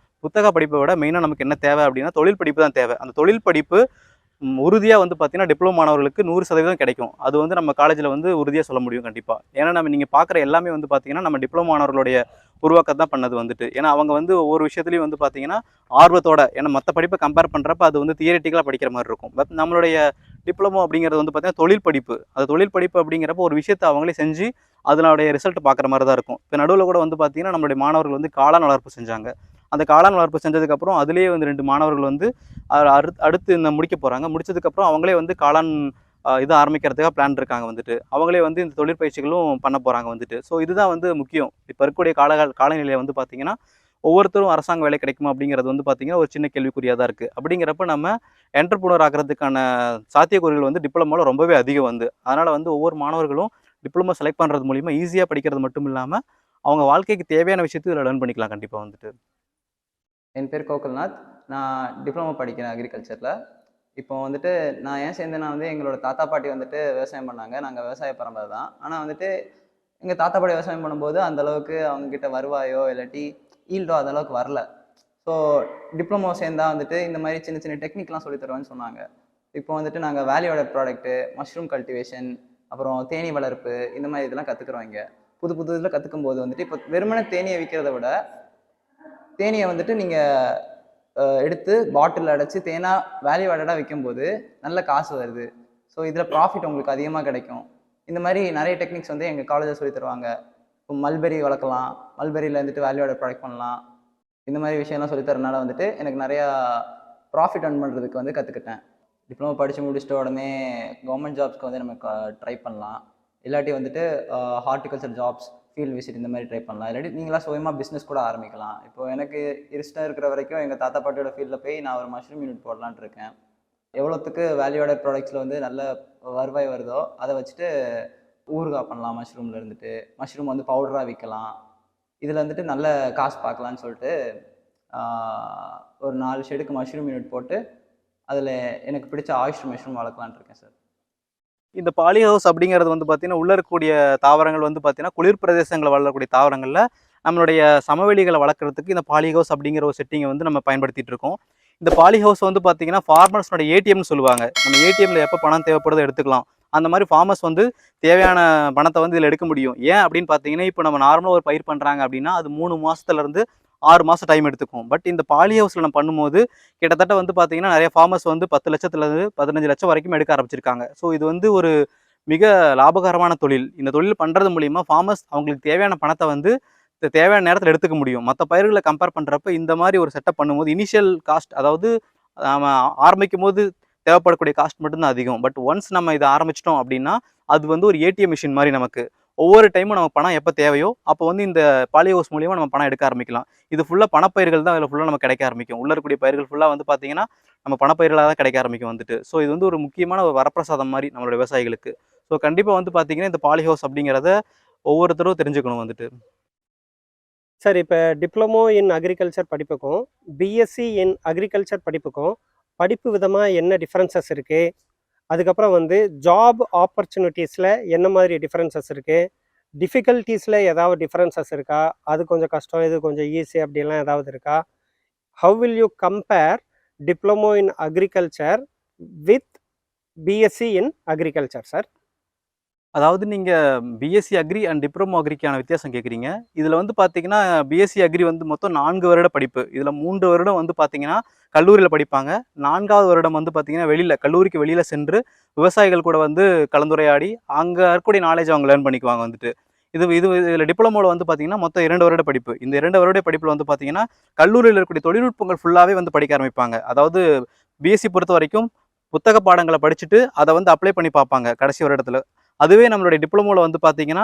புத்தக படிப்பை விட மெயினாக நமக்கு என்ன தேவை அப்படின்னா தொழில் படிப்பு தான் தேவை. அந்த தொழில் படிப்பு உறுதியாக வந்து பார்த்தீங்கன்னா டிப்ளமோ மாணவர்களுக்கு 100% கிடைக்கும். அது வந்து நம்ம காலேஜில் வந்து உறுதியாக சொல்ல முடியும் கண்டிப்பாக. ஏன்னா நீங்கள் பார்க்குற எல்லாமே வந்து பார்த்தீங்கன்னா நம்ம டிப்ளமோ மாணவர்களுடைய உருவாக்கம் தான் பண்ணது வந்துட்டு. ஏன்னா அவங்க வந்து ஒவ்வொரு விஷயத்துலையும் வந்து பார்த்தீங்கன்னா ஆர்வத்தோட, ஏன்னா மற்ற படிப்பை கம்பேர் பண்ணுறப்ப அது வந்து தியரிட்டிக்கலாக படிக்கிற மாதிரி இருக்கும். பட் நம்மளுடைய டிப்ளமோ அப்படிங்கிறது வந்து பார்த்தீங்கன்னா தொழில் படிப்பு. அது தொழில் படிப்பு அப்படிங்கிறப்ப ஒரு விஷயத்தை அவங்களே செஞ்சு அதனுடைய ரிசல்ட் பார்க்குற மாதிரி தான் இருக்கும். இப்போ நடுவில் கூட வந்து பார்த்தீங்கன்னா நம்மளுடைய மாணவர்கள் வந்து காளான் வளர்ப்பு செஞ்சாங்க. அந்த காளான் வளர்ப்பு செஞ்சதுக்கப்புறம் அதுலேயே வந்து 2 மாணவர்கள் வந்து அடுத்து இந்த முடிக்க போகிறாங்க. முடிச்சதுக்கப்புறம் அவங்களே வந்து காளான் இது ஆரம்பிக்கிறதுக்காக பிளான் இருக்காங்க வந்துட்டு. அவங்களே வந்து இந்த தொழிற்பயிற்சிகளும் பண்ண போகிறாங்க வந்துட்டு. ஸோ இதுதான் வந்து முக்கியம். இப்போ இருக்கக்கூடிய காலநிலையை வந்து பார்த்தீங்கன்னா ஒவ்வொருத்தரும் அரசாங்க வேலை கிடைக்குமா அப்படிங்கிறது வந்து பார்த்தீங்கன்னா ஒரு சின்ன கேள்விக்குறியாக தான் இருக்குது. அப்படிங்கிறப்ப நம்ம என்டர்பிரனர் ஆகிறதுக்கான சாத்தியக்கூறுகள் வந்து டிப்ளமோவில் ரொம்பவே அதிகம் வந்து. அதனால் வந்து ஒவ்வொரு மாணவர்களும் டிப்ளமோ செலக்ட் பண்ணுறது மூலிமா ஈஸியாக படிக்கிறது மட்டும் இல்லாமல் அவங்க வாழ்க்கைக்கு தேவையான விஷயத்தை இதில் லேர்ன் பண்ணிக்கலாம் கண்டிப்பாக வந்துட்டு. என் பேர் கோகுல்நாத். நான் டிப்ளமோ படிக்கிறேன் அக்ரிகல்ச்சரில். இப்போ வந்துட்டு நான் ஏன் சேர்ந்தேன்னா வந்து எங்களோட தாத்தா பாட்டி வந்துட்டு விவசாயம் பண்ணாங்க. நாங்கள் விவசாய பரம்பரை தான். ஆனால் வந்துட்டு எங்கள் தாத்தா பாட்டி விவசாயம் பண்ணும்போது அந்தளவுக்கு அவங்கக்கிட்ட வருவாயோ இல்லாட்டி ஈல்டோ அந்தளவுக்கு வரல. ஸோ டிப்ளமோ சேர்ந்தா வந்துட்டு இந்த மாதிரி சின்ன சின்ன டெக்னிக்லாம் சொல்லி தருவேன்னு சொன்னாங்க. இப்போ வந்துட்டு நாங்கள் வேல்யூட ப்ராடக்ட்டு, மஷ்ரூம் கல்டிவேஷன், அப்புறம் தேனீ வளர்ப்பு, இந்த மாதிரி இதெல்லாம் கற்றுக்குறோம் இங்கே. புது புது இதில் கற்றுக்கும் போது வந்துட்டு இப்போ வெறுமனே தேனியை விற்கிறத விட தேனியை வந்துட்டு நீங்கள் எடுத்து பாட்டில் அடைச்சி தேனாக வேல்யூ ஆடடாக விற்கும்போது நல்ல காசு வருது. ஸோ இதில் ப்ராஃபிட் உங்களுக்கு அதிகமாக கிடைக்கும். இந்த மாதிரி நிறைய டெக்னிக்ஸ் வந்து எங்கள் காலேஜில் சொல்லி தருவாங்க. இப்போ மல்பெரி வளர்க்கலாம், மல்பெரியில் வந்துட்டு வேல்யூ ஆட ப்ராடக்ட் பண்ணலாம். இந்த மாதிரி விஷயம்லாம் சொல்லி தரனால வந்துட்டு எனக்கு நிறையா ப்ராஃபிட் earn பண்ணுறதுக்கு வந்து கற்றுக்கிட்டேன். டிப்ளமோ படித்து முடிச்சிட்ட உடனே கவர்மெண்ட் ஜாப்ஸ்க்கு வந்து நம்ம ட்ரை பண்ணலாம். இல்லாட்டி வந்துட்டு ஹார்டிகல்ச்சர் ஜாப்ஸ், ஃபீல்டு விசிட் இந்த மாதிரி ட்ரை பண்ணலாம். இல்லாட்டி நீங்களாக சுயமாக பிஸ்னஸ் கூட ஆரம்பிக்கலாம். இப்போ எனக்கு இஷ்டம் இருக்கிற வரைக்கும் எங்கள் தாத்தா பாட்டியோட ஃபீல்டில் போய் நான் ஒரு மஷ்ரூம் யூனிட் போடலான்ட்டு இருக்கேன். எவ்வளோத்துக்கு வேல்யூட ப்ராடக்ட்ஸில் வந்து நல்ல வருவாய் வருதோ அதை வச்சுட்டு ஊறுகாய் பண்ணலாம். மஷ்ரூமில் இருந்துட்டு மஷ்ரூம் வந்து பவுடராக விற்கலாம். இதில் வந்துட்டு நல்ல காசு பார்க்கலான்னு சொல்லிட்டு ஒரு 4 ஷெடுக்கு மஷ்ரூம் யூனிட் போட்டு அதில் எனக்கு பிடிச்ச ஆயிஸ்டர் மஷ்ரூம் வளர்க்கலான்ட்டு இருக்கேன் சார். இந்த பாலி ஹவுஸ் அப்படிங்கிறது வந்து பார்த்தீங்கன்னா உள்ளே இருக்கக்கூடிய தாவரங்கள் வந்து பார்த்தீங்கன்னா குளிர் பிரதேசங்களில் வளரக்கூடிய தாவரங்களில் நம்மளுடைய சமவெளிகளை வளர்க்குறதுக்கு இந்த பாலி ஹவுஸ் அப்படிங்கிற ஒரு செட்டிங்கை வந்து நம்ம பயன்படுத்திட்டு இருக்கோம். இந்த பாலி ஹவுஸ் வந்து பார்த்தீங்கன்னா ஃபார்மர்ஸோட ஏடிஎம்னு சொல்லுவாங்க. நம்ம ஏடிஎம்ல எப்போ பணம் தேவைப்படுதோ எடுத்துக்கலாம். அந்த மாதிரி ஃபார்மர்ஸ் வந்து தேவையான பணத்தை வந்து இதில் எடுக்க முடியும். ஏன் அப்படின்னு பார்த்தீங்கன்னா இப்போ நம்ம நார்மலாக ஒரு பயிர் பண்ணுறாங்க அப்படின்னா அது 3 மாதத்துலேருந்து 6 மாதம் டைம் எடுத்துக்கும். பட் இந்த பாலி ஹவுஸில் நம்ம பண்ணும்போது கிட்டத்தட்ட வந்து பார்த்தீங்கன்னா நிறைய ஃபார்மர்ஸ் வந்து 10 லட்சத்துலேருந்து 15 லட்சம் வரைக்கும் எடுக்க ஆரம்பிச்சிருக்காங்க. ஸோ இது வந்து ஒரு மிக லாபகரமான தொழில். இந்த தொழில் பண்ணுறது மூலிமா ஃபார்மர்ஸ் அவங்களுக்கு தேவையான பணத்தை வந்து தேவையான நேரத்தில் எடுத்துக்க முடியும். மற்ற பயிர்களை கம்பேர் பண்ணுறப்ப இந்த மாதிரி ஒரு செட்டப் பண்ணும்போது இனிஷியல் காஸ்ட், அதாவது நம்ம ஆரம்பிக்கும் போது தேவைப்படக்கூடிய காஸ்ட் மட்டும்தான் அதிகம். பட் ஒன்ஸ் நம்ம இதை ஆரம்பிச்சிட்டோம் அப்படின்னா அது வந்து ஒரு ஏடிஎம் மிஷின் மாதிரி நமக்கு ஒவ்வொரு டைமும் நம்ம பணம் எப்போ தேவையோ அப்போ வந்து இந்த பாலி ஹவுஸ் மூலியமாக நம்ம பணம் எடுக்க ஆரம்பிக்கலாம். இது ஃபுல்லாக பணப்பயிர்கள் தான் இதில் ஃபுல்லாக நம்ம கிடைக்க ஆரம்பிக்கும். உள்ள இருக்கக்கூடிய பயிர்கள் ஃபுல்லாக வந்து பார்த்தீங்கன்னா நம்ம பணப்பயிர்களாக தான் கிடைக்க ஆரம்பிக்கும் வந்துட்டு. ஸோ இது வந்து ஒரு முக்கியமான ஒரு வரப்பிரசாதம் மாதிரி நம்மளோட விவசாயிகளுக்கு. ஸோ கண்டிப்பாக வந்து பார்த்தீங்கன்னா இந்த பாலி ஹவுஸ் அப்படிங்கிறத ஒவ்வொருத்தரும் தெரிஞ்சுக்கணும் வந்துட்டு. சார், இப்போ டிப்ளமோ இன் அக்ரிகல்ச்சர் படிப்புக்கும் பிஎஸ்சி இன் அக்ரிகல்ச்சர் படிப்புக்கும் படிப்பு விதமாக என்ன டிஃப்ரென்சஸ் இருக்குது? அதுக்கப்புறம் வந்து ஜாப் ஆப்பர்ச்சுனிட்டிஸில் என்ன மாதிரி டிஃப்ரென்சஸ் இருக்குது? டிஃபிகல்ட்டிஸில் ஏதாவது டிஃப்ரென்சஸ் இருக்கா? அது கொஞ்சம் கஷ்டம், இது கொஞ்சம் ஈஸி அப்படிலாம் ஏதாவது இருக்கா? How will you compare diploma in agriculture with BSc in agriculture sir? அதாவது நீங்கள் பிஎஸ்சி அக்ரி அண்ட் டிப்ளமோ அக்ரிக்கான வித்தியாசம் கேட்குறீங்க. இதில் வந்து பார்த்தீங்கன்னா பிஎஸ்சி அக்ரி வந்து மொத்தம் 4 வருட படிப்பு. இதில் 3 வருடம் வந்து பார்த்தீங்கன்னா கல்லூரியில் படிப்பாங்க. 4வது வருடம் வந்து பார்த்தீங்கன்னா கல்லூரிக்கு வெளியில் சென்று விவசாயிகள் கூட வந்து கலந்துரையாடி அங்கே இருக்கக்கூடிய நாலேஜ் அவங்க லேர்ன் பண்ணிக்குவாங்க வந்துட்டு. இதில் டிப்ளமோவில் வந்து பார்த்தீங்கன்னா மொத்தம் 2 வருட படிப்பு. இந்த 2 வருட படிப்பில் வந்து பார்த்தீங்கன்னா கல்லூரியில் இருக்கக்கூடிய தொழில்நுட்பங்கள் ஃபுல்லாகவே வந்து படிக்க ஆரம்பிப்பாங்க. அதாவது பிஎஸ்சி பொறுத்த வரைக்கும் புத்தக பாடங்களை படிச்சுட்டு அதை வந்து அப்ளை பண்ணி பார்ப்பாங்க கடைசி வருடத்தில். அதுவே நம்மளுடைய டிப்ளமோவில் வந்து பார்த்தீங்கன்னா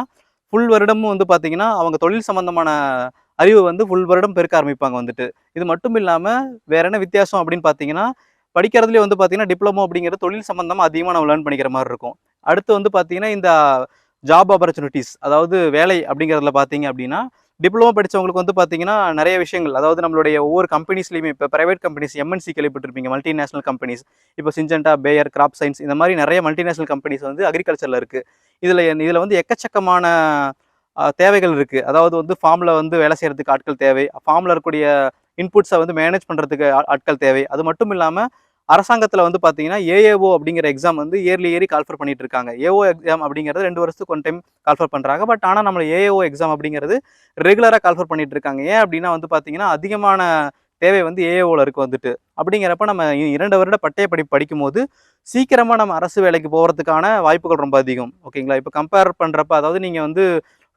ஃபுல் வருடமும் வந்து பார்த்தீங்கன்னா அவங்க தொழில் சம்பந்தமான அறிவு வந்து ஃபுல் வருடம் பெருக்க ஆரம்பிப்பாங்க வந்துட்டு. இது மட்டும் இல்லாமல் வேற என்ன வித்தியாசம் அப்படின்னு பார்த்தீங்கன்னா படிக்கிறதுலேயே வந்து பார்த்தீங்கன்னா டிப்ளமோ அப்படிங்கிறது தொழில் சம்பந்தமாக அதிகமாக நம்ம லேர்ன் பண்ணிக்கிற மாதிரி இருக்கும். அடுத்து வந்து பார்த்தீங்கன்னா இந்த ஜாப் ஆப்பர்ச்சுனிட்டிஸ், அதாவது வேலை அப்படிங்கிறதுல பார்த்தீங்க அப்படின்னா டிப்ளமோ படித்தவங்களுக்கு வந்து பார்த்தீங்கன்னா நிறைய விஷயங்கள், அதாவது நம்மளுடைய ஒவ்வொரு கம்பெனிஸ்லையுமே இப்போ பிரைவேட் கம்பெனிஸ் எம்என்சி கேள்விப்பட்டிருப்பீங்க, மல்டிநேஷனல் கம்பெனிஸ். இப்போ சிஞ்சென்டா, பேயர், கிராப் சயின்ஸ் இந்த மாதிரி நிறைய மல்டிநேஷனல் கம்பெனிஸ் வந்து அக்ரிகல்ச்சரில் இருக்குது. இதில் வந்து எக்கச்சக்கமான தேவைகள் இருக்குது. அதாவது வந்து ஃபார்மில் வந்து வேலை செய்கிறதுக்கு ஆட்கள் தேவை, ஃபார்மில் இருக்கக்கூடிய இன்புட்ஸை வந்து மேனேஜ் பண்ணுறதுக்கு ஆட்கள் தேவை. அது மட்டும் இல்லாமல் அரசாங்கத்தில் வந்து பார்த்தீங்கன்னா ஏஏஓ அப்படிங்கிற எக்ஸாம் வந்து இயர்லி கால்ஃபர் பண்ணிட்டு இருக்காங்க. ஏஓ எக்ஸாம் அப்படிங்கிறது 2 வருஷத்துக்கு ஒன் டைம் கால்ஃபர் பண்ணுறாங்க. பட் ஆனால் நம்ம ஏஏஓ எக்ஸாம் அப்படிங்கிறது ரெகுலராக கால்ஃபர் பண்ணிட்டு இருக்காங்க. ஏன் அப்படின்னா வந்து பார்த்தீங்கன்னா அதிகமான தேவை வந்து ஏஏஓவில் இருக்குது வந்துட்டு. அப்படிங்கிறப்ப நம்ம 2 வருட பட்டய படிப்பு படிக்கும்போது சீக்கிரமாக நம்ம அரசு வேலைக்கு போகிறதுக்கான வாய்ப்புகள் ரொம்ப அதிகம். ஓகேங்களா? இப்போ கம்பேர் பண்ணுறப்ப, அதாவது நீங்கள் வந்து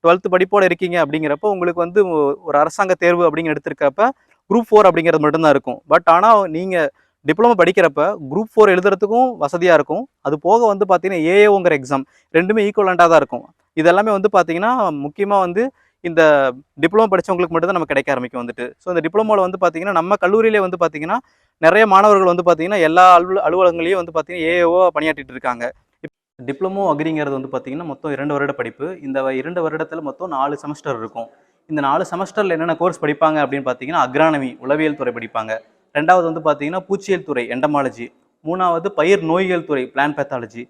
12th படிப்போடு இருக்கீங்க அப்படிங்கிறப்ப உங்களுக்கு வந்து ஒரு அரசாங்க தேர்வு அப்படிங்கிற எடுத்திருக்கப்ப குரூப் 4 அப்படிங்கிறது மட்டும்தான் இருக்கும். பட் ஆனால் நீங்கள் டிப்ளமோ படிக்கிறப்ப குரூப் 4 எழுதுறதுக்கும் வசதியாக இருக்கும். அது போக வந்து பார்த்தீங்கன்னா ஏஏஓங்கிற எக்ஸாம் ரெண்டுமே ஈக்குவலண்ட்டாக தான் இருக்கும். இதெல்லாமே வந்து பார்த்தீங்கன்னா முக்கியமாக வந்து இந்த டிப்ளமோ படித்தவங்களுக்கு மட்டும் தான் நமக்கு கிடைக்க ஆரம்பிக்கும் வந்துட்டு. ஸோ இந்த டிப்ளமோவில் வந்து பார்த்தீங்கன்னா நம்ம கல்லூரியிலே வந்து பார்த்தீங்கன்னா நிறைய மாணவர்கள் வந்து பார்த்தீங்கன்னா எல்லா அலுவலகங்களையும் வந்து பார்த்தீங்கன்னா ஏஏஓ பணியாற்றிட்டு இருக்காங்க. டிப்ளமோ அக்ரிங்கிறது வந்து பார்த்தீங்கன்னா மொத்தம் 2 வருட படிப்பு. இந்த 2 வருடத்தில் மொத்தம் 4 செமஸ்டர் இருக்கும். இந்த 4 செமஸ்டரில் என்னென்ன கோர்ஸ் படிப்பாங்க அப்படின்னு பார்த்தீங்கன்னா அக்ரானமி, உளவியல் துறை படிப்பாங்க. 2வது வந்து பார்த்தீங்கன்னா பூச்சியல் துறை, எண்டமாலஜி. 3வது பயிர் நோயியல் துறை, பிளான் பேத்தாலஜி.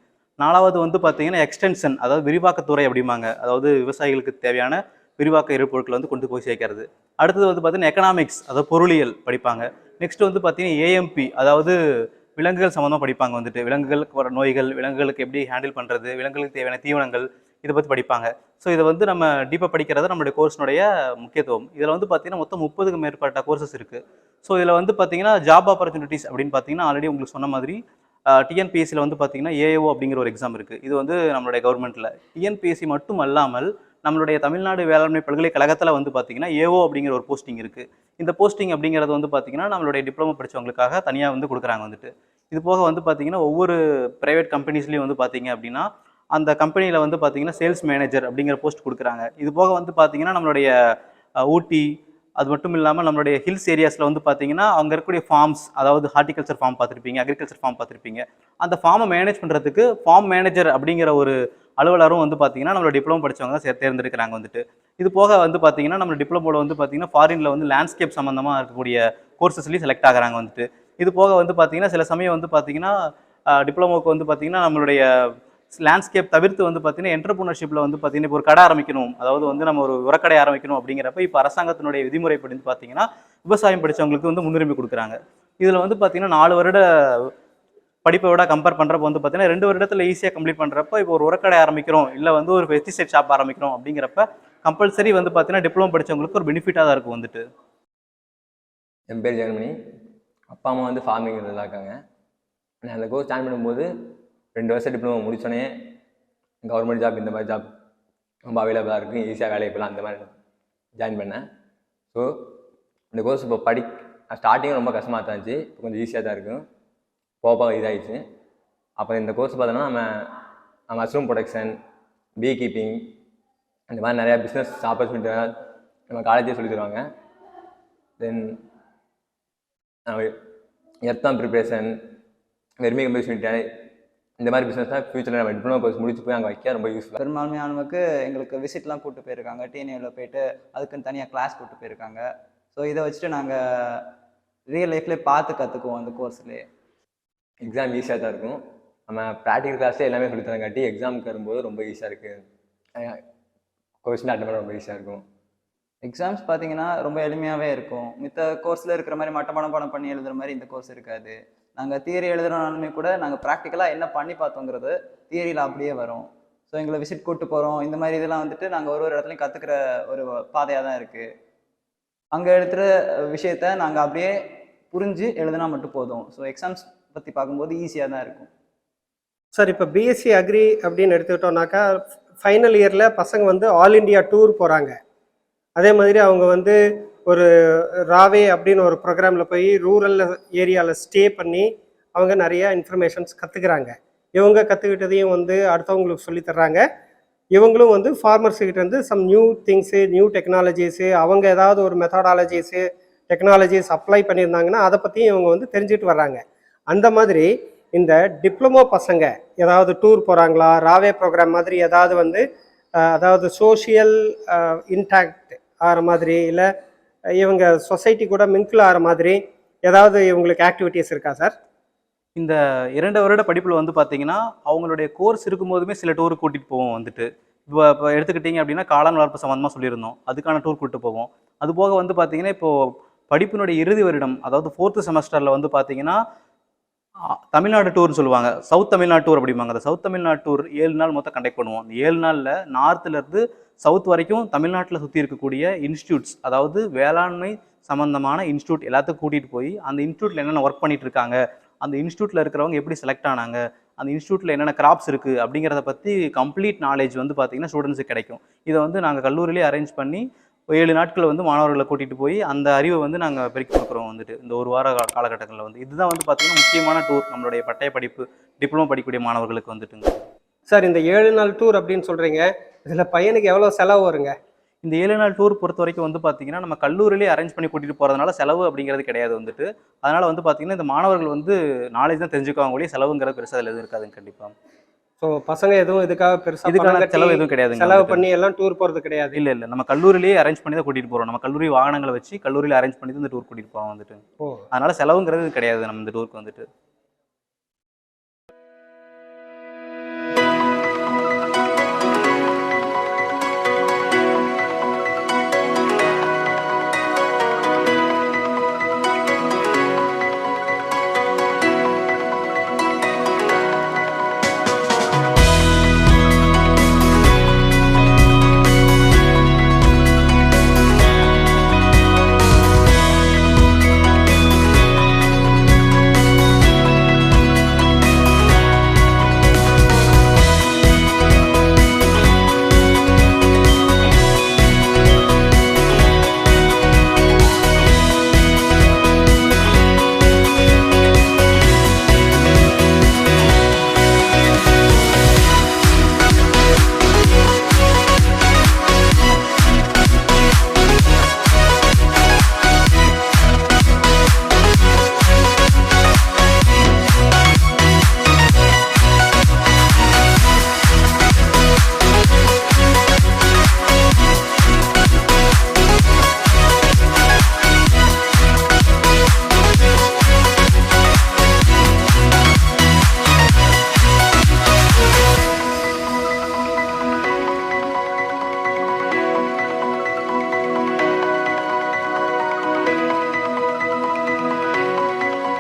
4வது வந்து பார்த்தீங்கன்னா எக்ஸ்டென்ஷன், அதாவது விரிவாக்கத்துறை அப்படிம்பாங்க. அதாவது விவசாயிகளுக்கு தேவையான விரிவாக்க எரிபொருட்களை வந்து கொண்டு போய் சேர்க்கறது. அடுத்தது வந்து பார்த்தீங்கன்னா எக்கனாமிக்ஸ், அதாவது பொருளியல் படிப்பாங்க. நெக்ஸ்ட் வந்து பார்த்தீங்கன்னா ஏஎம்பி, அதாவது விலங்குகள் சம்மந்தமாக படிப்பாங்க வந்துட்டு. விலங்குகளுக்கு வர நோய்கள், விலங்குகளுக்கு எப்படி ஹேண்டில் பண்ணுறது, விலங்குகளுக்கு தேவையான தீவனங்கள், இதை பற்றி படிப்பாங்க. ஸோ இதை வந்து நம்ம டீப்பாக படிக்கிறது நம்மளுடைய கோர்ஸ்னுடைய முக்கியத்துவம். இதில் வந்து பார்த்தீங்கன்னா மொத்தம் 30க்கும் மேற்பட்ட கோர்சஸ் இருக்குது. ஸோ இதில் வந்து பார்த்தீங்கன்னா ஜாப் ஆப்பர்ச்சுனிட்டிஸ் அப்படின்னு பார்த்தீங்கன்னா ஆல்ரெடி உங்களுக்கு சொன்ன மாதிரி டிஎன்பிஎஸ்சியில் வந்து பார்த்தீங்கன்னா ஏஏஓ அப்படிங்கிற ஒரு எக்ஸாம் இருக்குது. இது வந்து நம்மளுடைய கவர்மெண்ட்டில். டிஎன்பிஎஸ்சி மட்டும் அல்லாமல் நம்மளுடைய தமிழ்நாடு வேளாண்மை பல்கலைக்கழகத்தில் வந்து பார்த்தீங்கன்னா ஏஓ அப்படிங்கிற ஒரு போஸ்டிங் இருக்குது. இந்த போஸ்டிங் அப்படிங்கிறது வந்து பார்த்தீங்கன்னா நம்மளுடைய டிப்ளமோ படித்தவங்களுக்காக தனியாக வந்து கொடுக்குறாங்க வந்துட்டு. இது போக வந்து பார்த்தீங்கன்னா ஒவ்வொரு ப்ரைவேட் கம்பெனிஸ்லேயும் வந்து பார்த்தீங்க அப்படின்னா அந்த கம்பெனியில் வந்து பார்த்தீங்கன்னா சேல்ஸ் மேனேஜர் அப்படிங்கிற போஸ்ட் கொடுக்குறாங்க. இது போக வந்து பார்த்தீங்கன்னா நம்மளுடைய ஊட்டி, அது மட்டும் இல்லாமல் நம்மளுடைய ஹில்ஸ் ஏரியாஸில் வந்து பார்த்தீங்கன்னா அங்கே இருக்கக்கூடிய ஃபார்ம்ஸ், அதாவது ஹார்டிகல்ச்சர் ஃபார்ம் பார்த்துருப்பீங்க, அக்ரிகல்ச்சர் ஃபார்ம் பார்த்துருப்பீங்க. அந்த ஃபார்மை மேனேஜ் பண்ணுறதுக்கு ஃபார்ம் மேனேஜர் அப்படிங்கிற ஒரு அலுவலரும் வந்து பார்த்தீங்கன்னா நம்மளோட டிப்ளமோ படித்தவங்க தான் தேர்ந்தெடுக்கிறாங்க வந்துட்டு. இது போக வந்து பார்த்தீங்கன்னா நம்ம டிப்ளமோவில் வந்து பார்த்தீங்கன்னா ஃபாரினில் வந்து லேண்ட்ஸ்கேப் சம்மந்தமாக இருக்கக்கூடிய கோர்சஸ்லேயும் செலக்ட் ஆகிறாங்க வந்துட்டு. இது போக வந்து பார்த்தீங்கன்னா சில சமயம் வந்து பார்த்தீங்கன்னா டிப்ளமோக்கு வந்து பார்த்தீங்கன்னா நம்மளுடைய லேண்ட்ஸ்கேப் தவிர்த்து வந்து பார்த்தீங்கன்னா என்டர்பிரினர்ஷிப்பில் வந்து பார்த்தீங்கன்னா இப்போ ஒரு கடை ஆரம்பிக்கணும், அதாவது வந்து நம்ம ஒரு உரக்கடை ஆரம்பிக்கணும் அப்படிங்கிறப்ப இப்போ அரசாங்கத்தினுடைய விதிமுறைப்படி பார்த்தீங்கன்னா விவசாயம் படித்தவங்களுக்கு வந்து முன்னுரிமை கொடுக்குறாங்க. இதில் வந்து பார்த்தீங்கன்னா 4 வருட படிப்பை விட கம்பேர் பண்ணுறப்ப வந்து பார்த்தீங்கன்னா 2 வருடத்தில் ஈஸியாக கம்ப்ளீட் பண்ணுறப்ப இப்போ ஒரு உரக்கடை ஆரம்பிக்கிறோம், இல்லை வந்து ஒரு பெஸ்டிசைட் ஷாப் ஆரம்பிக்கிறோம் அப்படிங்கிறப்ப கம்பல்சரி வந்து பார்த்தீங்கன்னா டிப்ளமோ படித்தவங்களுக்கு ஒரு பெனிஃபிட்டாக தான் இருக்கும் வந்துட்டு. என் பேர் ஜெகன்மணி. அப்பா அம்மா வந்து ஃபார்மிங் இதில் இருக்காங்க. நான் அந்த கோர்ஸ் ஜாயின் பண்ணும்போது 2 வருஷம் டிப்ளமோ முடிச்சோடனே கவர்மெண்ட் ஜாப், இந்த மாதிரி ஜாப் ரொம்ப அவைலபிளாக இருக்குது, ஈஸியாக வேலைக்கு போகலாம், அந்த மாதிரி ஜாயின் பண்ணேன். ஸோ இந்த கோர்ஸ் இப்போ ஸ்டார்டிங் ரொம்ப கஷ்டமாக தான் இருந்துச்சு, இப்போ கொஞ்சம் ஈஸியாக தான் இருக்கும், போக இதாகிடுச்சு. அப்போ இந்த கோர்ஸ் பார்த்தோன்னா நம்ம மஷ்ரூம் ப்ரொடக்ஷன், பீ கீப்பிங், இந்த மாதிரி நிறையா பிஸ்னஸ் ஆப்பர்ச்சுனிட்டி நம்ம காலேஜே சொல்லி தருவாங்க. தென் எர்த்தான் ப்ரிப்ரேஷன், வெர்மி கம்போசிஷன், இந்த மாதிரி பிஸ்னஸ் தான் ஃபியூச்சரில் நம்ம டிப்ளமோ கோர்ஸ் முடிச்சு போய் அங்கே வைக்க ரொம்ப யூஸ்ஃபுல்லாக. பெரும்பான்மையானவங்களுக்கு எங்களுக்கு விசிட்லாம் கூப்பிட்டு போயிருக்காங்க, டிஎன்ஏவில் போயிட்டு அதுக்குன்னு தனியாக கிளாஸ் கூப்பிட்டு போயிருக்காங்க. ஸோ இதை வச்சுட்டு நாங்கள் ரியல் லைஃப்லேயே பார்த்து கற்றுக்குவோம் அந்த கோர்ஸ்லேயே. எக்ஸாம் ஈஸியாக தான் இருக்கும், நம்ம ப்ராக்டிக்கல் கிளாஸே எல்லாமே சொல்லி தரங்காட்டி எக்ஸாமுக்கு வரும்போது ரொம்ப ஈஸியாக இருக்குது, கொஸ்டின் அட்டன் பண்ண ரொம்ப ஈஸியாக இருக்கும். எக்ஸாம்ஸ் பார்த்தீங்கன்னா ரொம்ப எளிமையாகவே இருக்கும். மித்த கோர்ஸில் இருக்கிற மாதிரி மனப்பாடம் பண்ணி எழுதுகிற மாதிரி இந்த கோர்ஸ் இருக்காது. நாங்கள் தியரி எழுதுறனாலுமே கூட நாங்கள் ப்ராக்டிக்கலாக என்ன பண்ணி பார்த்தோங்கிறது தியரியில் அப்படியே வரும். ஸோ எங்களை விசிட் கூப்பிட்டு போகிறோம், இந்த மாதிரி இதெல்லாம் வந்துட்டு நாங்கள் ஒரு இடத்துலையும் கற்றுக்கிற ஒரு பாதையாக தான் இருக்குது. அங்கே எழுதுகிற விஷயத்த நாங்கள் அப்படியே புரிஞ்சு எழுதுனா மட்டும் போதும். ஸோ எக்ஸாம்ஸ் பற்றி பார்க்கும்போது ஈஸியாக தான் இருக்கும். சார், இப்போ பிஎஸ்சி அக்ரி அப்படின்னு எடுத்துக்கிட்டோம்னாக்கா ஃபைனல் இயரில் பசங்க வந்து ஆல் இண்டியா டூர் போகிறாங்க. அதே மாதிரி அவங்க வந்து ஒரு ராவே அப்படின்னு ஒரு ப்ரோக்ராமில் போய் ரூரல் ஏரியாவில் ஸ்டே பண்ணி அவங்க நிறையா இன்ஃபர்மேஷன்ஸ் கற்றுக்குறாங்க. இவங்க கற்றுக்கிட்டதையும் வந்து அடுத்தவங்களுக்கு சொல்லித்தர்றாங்க. இவங்களும் வந்து ஃபார்மர்ஸுக்கிட்ட இருந்து some new things, new technologies, அவங்க ஏதாவது ஒரு மெத்தடாலஜிஸு, டெக்னாலஜிஸ் அப்ளை பண்ணியிருந்தாங்கன்னா அதை பற்றியும் இவங்க வந்து தெரிஞ்சுட்டு வர்றாங்க. அந்த மாதிரி இந்த டிப்ளமோ பசங்க ஏதாவது டூர் போகிறாங்களா, ராவே ப்ரோக்ராம் மாதிரி ஏதாவது வந்து அதாவது சோஷியல் இன்டாக்ட், ஆகிற மாதிரி, இல்லை இவங்க சொசைட்டி கூட மிங்கிள் ஆகிற மாதிரி ஏதாவது இவங்களுக்கு ஆக்டிவிட்டீஸ் இருக்கா சார்? இந்த 2 வருட படிப்பில் வந்து பார்த்தீங்கன்னா, அவங்களுடைய கோர்ஸ் இருக்கும்போதுமே சில டூர் கூட்டிகிட்டு போவோம் வந்துட்டு. இப்போ எடுத்துக்கிட்டிங்க அப்படின்னா, காளான் வளர்ப்பு சம்மந்தமாக சொல்லியிருந்தோம். அதுக்கான டூர் கூட்டிட்டு போவோம். அது போக வந்து பார்த்தீங்கன்னா, இப்போது படிப்பினுடைய இறுதி வருடம், அதாவது 4th செமஸ்டரில் வந்து பார்த்தீங்கன்னா, தமிழ்நாடு டூர்னு சொல்லுவாங்க. சவுத் தமிழ்நாடு டூர் அப்படிம்பாங்க. அந்த சவுத் தமிழ்நாடு டூர் 7 நாள் மொத்தம் கண்டக்ட் பண்ணுவோம். அந்த 7 நாளில் நார்த்துலேருந்து சவுத் வரைக்கும் தமிழ்நாட்டில் சுற்றி இருக்கக்கூடிய இன்ஸ்டியூட்ஸ், அதாவது வேளாண்மை சம்மந்தமான இன்ஸ்டியூட் எல்லாத்துக்கும் கூட்டிகிட்டு போய், அந்த இன்ஸ்டியூட்டில் என்னென்ன ஒர்க் பண்ணிட்டு இருக்காங்க, அந்த இன்ஸ்டியூட்டில் இருக்கிறவங்க எப்படி செலக்ட் ஆனாங்க, அந்த இன்ஸ்டியூட்டில் என்னென்ன கிராப்ஸ் இருக்குது அப்படிங்கிறத பற்றி கம்ப்ளீட் நாலேஜ் வந்து பார்த்தீங்கன்னா ஸ்டூடெண்ட்ஸுக்கு கிடைக்கும். இதை வந்து நாங்கள் கல்லூரியிலே அரேஞ்ச் பண்ணி 7 நாட்கள் வந்து மாணவர்களை கூட்டிகிட்டு போய் அந்த அறிவை வந்து நாங்கள் பெருக்கி கொடுக்குறோம் வந்துட்டு இந்த ஒரு வார காலகட்டங்களில் வந்து. இதுதான் வந்து பார்த்தீங்கன்னா முக்கியமான டூர் நம்மளுடைய பட்டய படிப்பு டிப்ளமோ படிக்கக்கூடிய மாணவர்களுக்கு வந்துட்டுங்க. சார், இந்த 7 நாள் டூர் அப்படின்னு சொல்கிறீங்க, இதில் பையனுக்கு எவ்வளோ செலவு வருங்க? இந்த 7 நாள் டூர் பொறுத்த வரைக்கும் வந்து பார்த்தீங்கன்னா, நம்ம கல்லூரியிலே அரேஞ்ச் பண்ணி கூட்டிகிட்டு போகிறதுனால செலவு அப்படிங்கிறது கிடையாது வந்துட்டு. அதனால் வந்து பார்த்தீங்கன்னா, இந்த மாணவர்கள் வந்து நாலேஜ் தான் தெரிஞ்சுக்குவாங்க ஒழிய செலவுங்கிறது பெருசாக அதில் எதுவும் இருக்காதுங்க கண்டிப்பாக. ஸோ பசங்க எதுவும் இதுக்காக இதுக்கான செலவு பெருசாக எதுவும் கிடையாதுங்க. செலவு பண்ணி எல்லாம் டூர் போகிறது கிடையாது. இல்லை இல்லை, நம்ம கல்லூரியிலேயே அரேஞ்ச் பண்ணி தான் கூட்டிகிட்டு போகிறோம். நம்ம கல்லூரி வாகனங்களை வச்சு கல்லூரியில் அரேஞ்ச் பண்ணி தான் இந்த டூர் கூட்டிகிட்டு போகிறோம் வந்துட்டு. ஓ, அதனால் செலவுங்கிறது கிடையாது நம்ம இந்த டூருக்கு வந்துட்டு.